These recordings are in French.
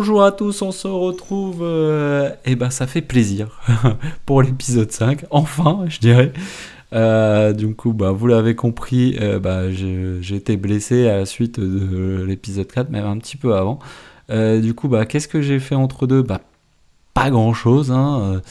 Bonjour à tous, on se retrouve, et ben ça fait plaisir pour l'épisode 5, enfin je dirais. Du coup, bah, vous l'avez compris, bah, j'ai été blessé à la suite de l'épisode 4, même un petit peu avant. Du coup, bah, qu'est-ce que j'ai fait entre deux? Bah, pas grand-chose, hein.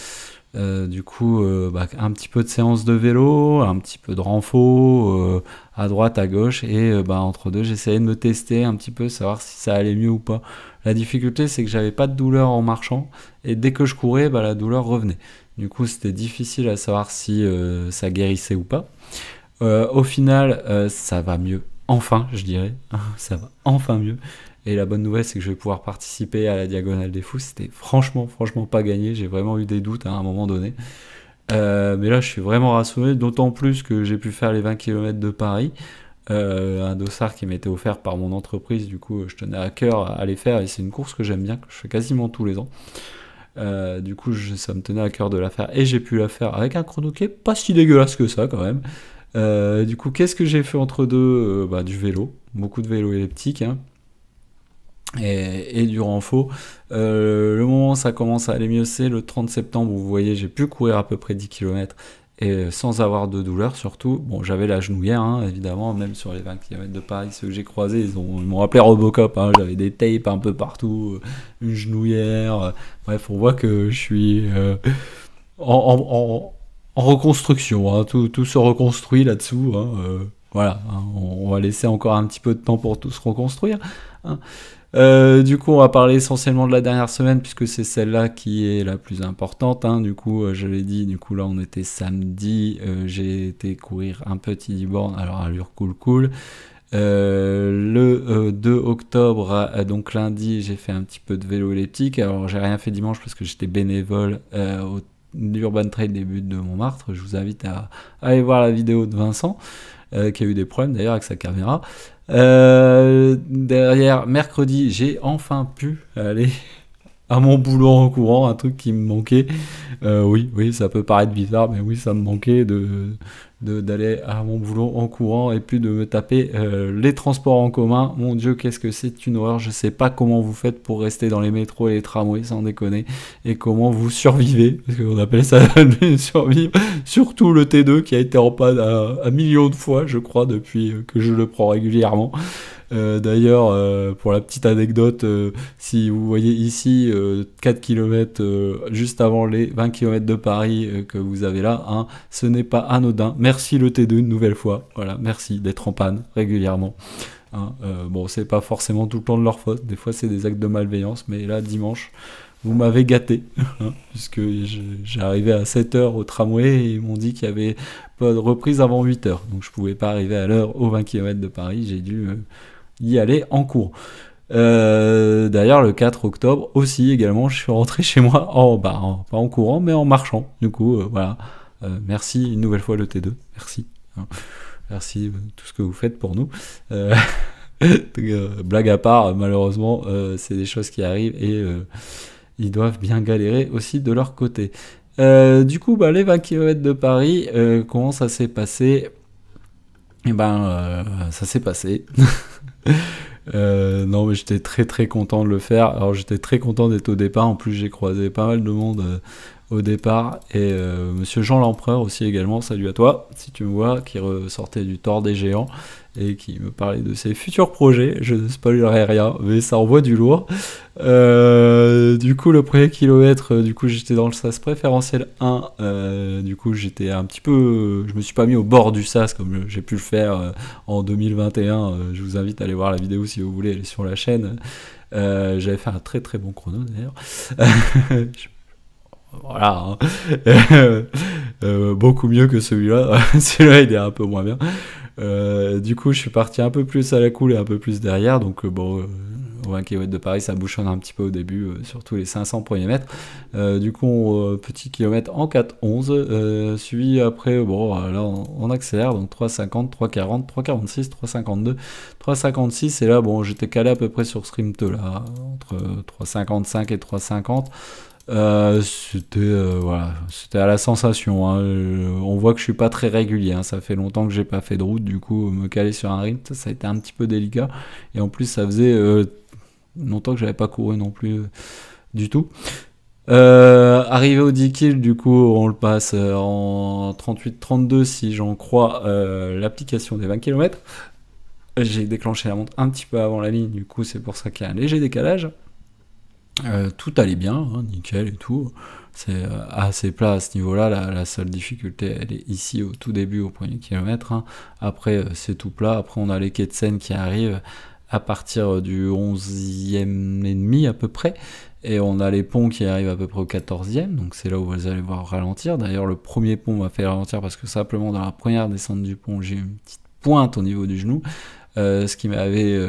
Du coup, bah, un petit peu de séance de vélo, un petit peu de renfo, à droite, à gauche, et bah, entre deux, j'essayais de me tester un petit peu, savoir si ça allait mieux ou pas. La difficulté, c'est que j'avais pas de douleur en marchant, et dès que je courais, bah, la douleur revenait. Du coup, c'était difficile à savoir si ça guérissait ou pas. Au final, ça va mieux. Enfin, je dirais. Ça va enfin mieux. Et la bonne nouvelle, c'est que je vais pouvoir participer à la Diagonale des Fous. C'était franchement pas gagné. J'ai vraiment eu des doutes à un moment donné. Mais là, je suis vraiment rassuré, d'autant plus que j'ai pu faire les 20 km de Paris. Un dossard qui m'était offert par mon entreprise. Du coup, je tenais à cœur à les faire. Et c'est une course que j'aime bien, que je fais quasiment tous les ans. Du coup, ça me tenait à cœur de la faire. Et j'ai pu la faire avec un chrono qui est pas si dégueulasse que ça, quand même. Du coup, qu'est-ce que j'ai fait entre deux? Bah, du vélo. Beaucoup de vélo elliptique, hein, et du renfo. Le moment où ça commence à aller mieux, c'est le 30 septembre, où vous voyez, j'ai pu courir à peu près 10 km et sans avoir de douleur surtout. Bon, j'avais la genouillère, hein, évidemment, même sur les 20 km de Paris, ceux que j'ai croisés, ils m'ont rappelé Robocop, hein, j'avais des tapes un peu partout, une genouillère, bref, on voit que je suis en, en reconstruction, hein, tout se reconstruit là-dessous, hein, voilà, hein, on va laisser encore un petit peu de temps pour tout se reconstruire, hein. Du coup, on va parler essentiellement de la dernière semaine puisque c'est celle-là qui est la plus importante, hein. Du coup, je l'ai dit, du coup là on était samedi, j'ai été courir un petit liborne, alors allure cool. Le 2 octobre, donc lundi, j'ai fait un petit peu de vélo elliptique. Alors j'ai rien fait dimanche parce que j'étais bénévole au l'Urban Trail des Buttes de Montmartre. Je vous invite à aller voir la vidéo de Vincent, qui a eu des problèmes d'ailleurs avec sa caméra. Derrière, mercredi, j'ai enfin pu aller à mon boulot en courant, un truc qui me manquait. Oui, ça peut paraître bizarre, mais oui, ça me manquait d'aller à mon boulot en courant et puis de me taper les transports en commun. Mon Dieu, qu'est-ce que c'est une horreur. Je sais pas comment vous faites pour rester dans les métros et les tramways, sans déconner, et comment vous survivez, parce qu'on appelle ça survivre. Surtout le T2 qui a été en panne à millions de fois, je crois, depuis que je le prends régulièrement. D'ailleurs, pour la petite anecdote, si vous voyez ici 4 km juste avant les 20 km de Paris que vous avez là, hein, ce n'est pas anodin. Merci le T2 une nouvelle fois. Voilà, merci d'être en panne régulièrement. Hein, bon, c'est pas forcément tout le temps de leur faute. Des fois, c'est des actes de malveillance. Mais là, dimanche, vous m'avez gâté. Hein, puisque j'ai arrivé à 7 h au tramway et ils m'ont dit qu'il y avait pas de reprise avant 8 h. Donc, je pouvais pas arriver à l'heure aux 20 km de Paris. J'ai dû y aller en cours. D'ailleurs, le 4 octobre aussi, également, je suis rentré chez moi, pas en courant, mais en marchant. Du coup, voilà. Merci une nouvelle fois le T2. Merci. Hein. Merci tout ce que vous faites pour nous. Blague à part, malheureusement, c'est des choses qui arrivent et ils doivent bien galérer aussi de leur côté. Du coup, bah, les 20 km de Paris, comment ça s'est passé? Eh ben, ça s'est passé. Non, mais j'étais très content de le faire. Alors j'étais très content d'être au départ. En plus, j'ai croisé pas mal de monde au départ. Et monsieur Jean l'Empereur aussi également, salut à toi, si tu me vois, qui ressortait du Tort des Géants et qui me parlait de ses futurs projets. Je ne spoilerai rien, mais ça envoie du lourd. Du coup, le premier kilomètre, du coup, j'étais dans le sas préférentiel 1. Du coup, j'étais un petit peu... je me suis pas mis au bord du sas comme j'ai pu le faire en 2021. Je vous invite à aller voir la vidéo si vous voulez, elle est sur la chaîne. J'avais fait un très bon chrono d'ailleurs. Voilà, hein. Beaucoup mieux que celui-là. Celui-là, il est un peu moins bien. Du coup, je suis parti un peu plus à la cool et un peu plus derrière. Donc, bon, au 20 km de Paris, ça bouchonne un petit peu au début, surtout les 500 premiers mètres. Du coup, petit kilomètre en 4,11. Suivi après, bon, là, on accélère. Donc, 3,50, 3,40, 3,46, 3,52, 3,56. Et là, bon, j'étais calé à peu près sur ce rimte là, entre 3,55 et 3,50. Voilà, c'était à la sensation, hein. On voit que je suis pas très régulier, hein. Ça fait longtemps que j'ai pas fait de route, du coup me caler sur un rythme ça a été un petit peu délicat et en plus ça faisait longtemps que j'avais pas couru non plus du tout. Arrivé au 10 kills, du coup, on le passe en 38-32 si j'en crois l'application des 20 km. J'ai déclenché la montre un petit peu avant la ligne, du coup, c'est pour ça qu'il y a un léger décalage. Tout allait bien, hein, nickel et tout. C'est assez plat à ce niveau-là. La seule difficulté, elle est ici au tout début, au premier kilomètre. Hein. Après, c'est tout plat. Après, on a les quais de Seine qui arrivent à partir du 11e et demi à peu près. Et on a les ponts qui arrivent à peu près au 14e. Donc, c'est là où vous allez voir ralentir. D'ailleurs, le premier pont m'a fait ralentir parce que simplement dans la première descente du pont, j'ai eu une petite pointe au niveau du genou. Ce qui m'avait...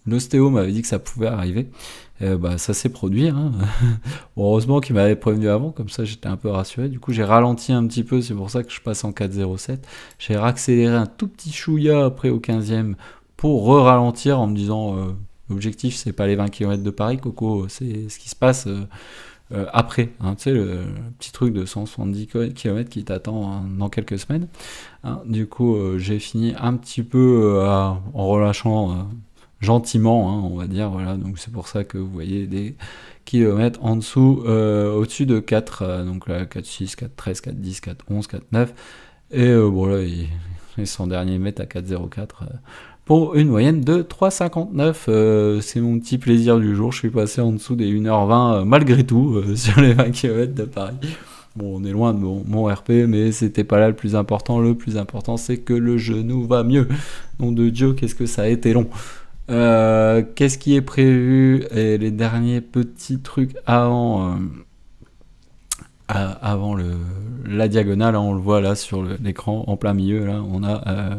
l'ostéo m'avait dit que ça pouvait arriver. Bah, ça s'est produit. Hein. Bon, heureusement qu'il m'avait prévenu avant, comme ça j'étais un peu rassuré. Du coup, j'ai ralenti un petit peu, c'est pour ça que je passe en 4,07. J'ai raccéléré un tout petit chouïa après au 15e pour re-ralentir en me disant l'objectif, c'est pas les 20 km de Paris, Coco, c'est ce qui se passe après. Hein, tu sais, le petit truc de 170 km qui t'attend hein, dans quelques semaines. Hein. Du coup, j'ai fini un petit peu en relâchant. Gentiment, hein, on va dire, voilà, donc c'est pour ça que vous voyez des kilomètres en dessous, au-dessus de 4, donc là, 4,6, 4,13, 4,10, 4,11, 4,9, et bon là, ils sont derniers mètres à 4,04, pour une moyenne de 3,59, c'est mon petit plaisir du jour, je suis passé en dessous des 1h20, malgré tout, sur les 20 km de Paris. Bon, on est loin de mon RP, mais c'était pas là le plus important, c'est que le genou va mieux. Nom de Dieu, qu'est-ce que ça a été long. Qu'est-ce qui est prévu et les derniers petits trucs avant la diagonale, hein, on le voit là sur l'écran en plein milieu, là on a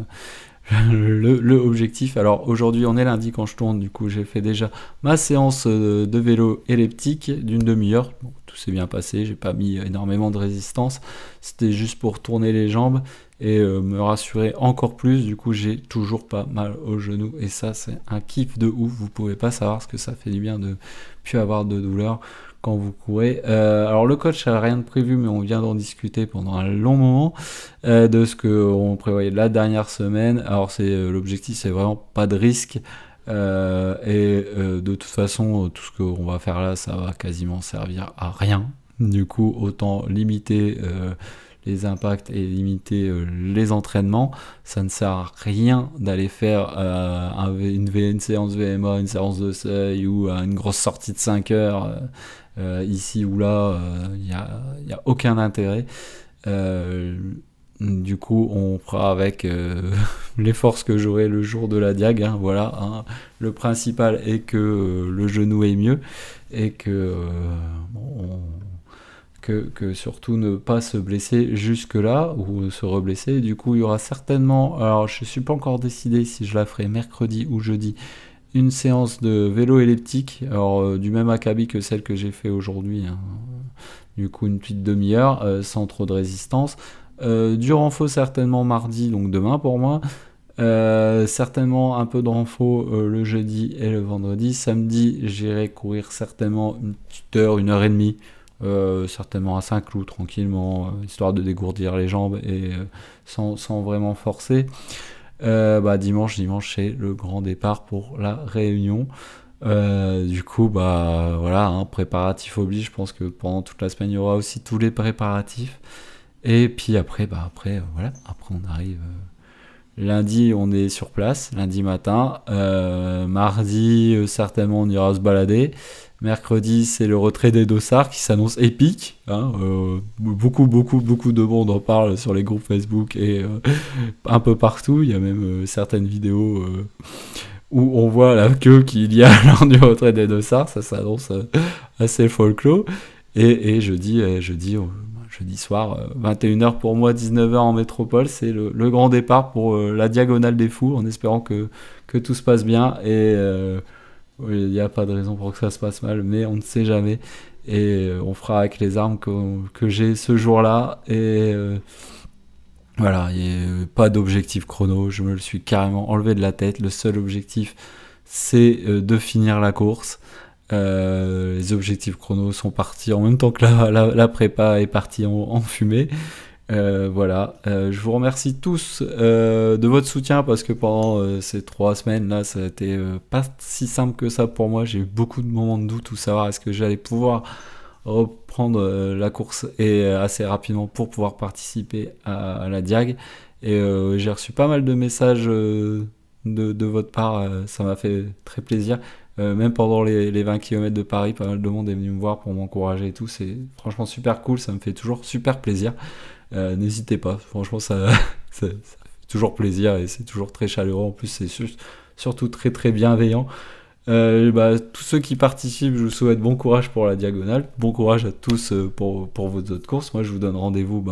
le objectif. Alors aujourd'hui on est lundi quand je tourne, du coup j'ai fait déjà ma séance de vélo elliptique d'une demi-heure. Bon, tout s'est bien passé, j'ai pas mis énormément de résistance, c'était juste pour tourner les jambes et me rassurer encore plus. Du coup j'ai toujours pas mal au genou et ça c'est un kiff de ouf. Vous pouvez pas savoir ce que ça fait du bien de plus avoir de douleur quand vous courez. Alors le coach a rien de prévu, mais on vient d'en discuter pendant un long moment de ce qu'on prévoyait la dernière semaine. Alors c'est l'objectif, c'est vraiment pas de risque. De toute façon, tout ce qu'on va faire là, ça va quasiment servir à rien. Du coup, autant limiter les impacts et limiter les entraînements. Ça ne sert à rien d'aller faire une séance VMA, une séance de seuil ou une grosse sortie de 5 heures ici ou là. Il n'y a aucun intérêt. Du coup, on fera avec les forces que j'aurai le jour de la diag. Hein, voilà. Hein. Le principal est que le genou est mieux et que surtout ne pas se blesser jusque là ou se reblesser. Du coup il y aura certainement, alors je suis pas encore décidé si je la ferai mercredi ou jeudi, une séance de vélo elliptique, alors du même acabit que celle que j'ai fait aujourd'hui, hein. Du coup une petite demi-heure sans trop de résistance, du renfo certainement mardi, donc demain pour moi. Certainement un peu de renfo le jeudi et le vendredi. Samedi j'irai courir certainement une petite heure, 1h30, certainement à Saint-Cloud tranquillement, histoire de dégourdir les jambes et sans vraiment forcer. Dimanche c'est le grand départ pour la Réunion. Du coup voilà, hein, préparatif oblige. Je pense que pendant toute la semaine il y aura aussi tous les préparatifs et puis après voilà, après on arrive lundi, on est sur place lundi matin, mardi certainement on ira se balader. Mercredi, c'est le retrait des dossards qui s'annonce épique. Hein, beaucoup de monde en parle sur les groupes Facebook et un peu partout. Il y a même certaines vidéos où on voit la queue qu'il y a lors du retrait des dossards. Ça s'annonce assez folklore. Et jeudi soir, 21h pour moi, 19h en métropole. C'est le grand départ pour la diagonale des fous, en espérant que tout se passe bien. Et il n'y a pas de raison pour que ça se passe mal, mais on ne sait jamais. Et on fera avec les armes que j'ai ce jour-là. Et voilà, il n'y a pas d'objectif chrono. Je me le suis carrément enlevé de la tête. Le seul objectif, c'est de finir la course. Les objectifs chrono sont partis en même temps que la prépa est partie en fumée. Voilà, je vous remercie tous de votre soutien parce que pendant ces 3 semaines là, ça a été pas si simple que ça pour moi. J'ai eu beaucoup de moments de doute où savoir est-ce que j'allais pouvoir reprendre la course et assez rapidement pour pouvoir participer à la Diag. Et j'ai reçu pas mal de messages de votre part, ça m'a fait très plaisir. Même pendant les 20 km de Paris, pas mal de monde est venu me voir pour m'encourager et tout. C'est franchement super cool, ça me fait toujours super plaisir. N'hésitez pas, franchement ça fait toujours plaisir et c'est toujours très chaleureux. En plus, c'est surtout très très bienveillant. Tous ceux qui participent, je vous souhaite bon courage pour la diagonale. Bon courage à tous pour vos autres courses. Moi, je vous donne rendez-vous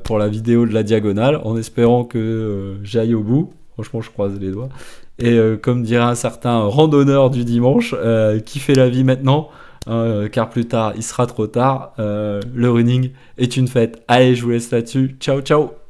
pour la vidéo de la diagonale en espérant que j'aille au bout. Franchement, je croise les doigts. Et comme dirait un certain randonneur du dimanche, qui fait la vie maintenant, car plus tard, il sera trop tard. Le running est une fête. Allez, je vous laisse là-dessus. Ciao, ciao!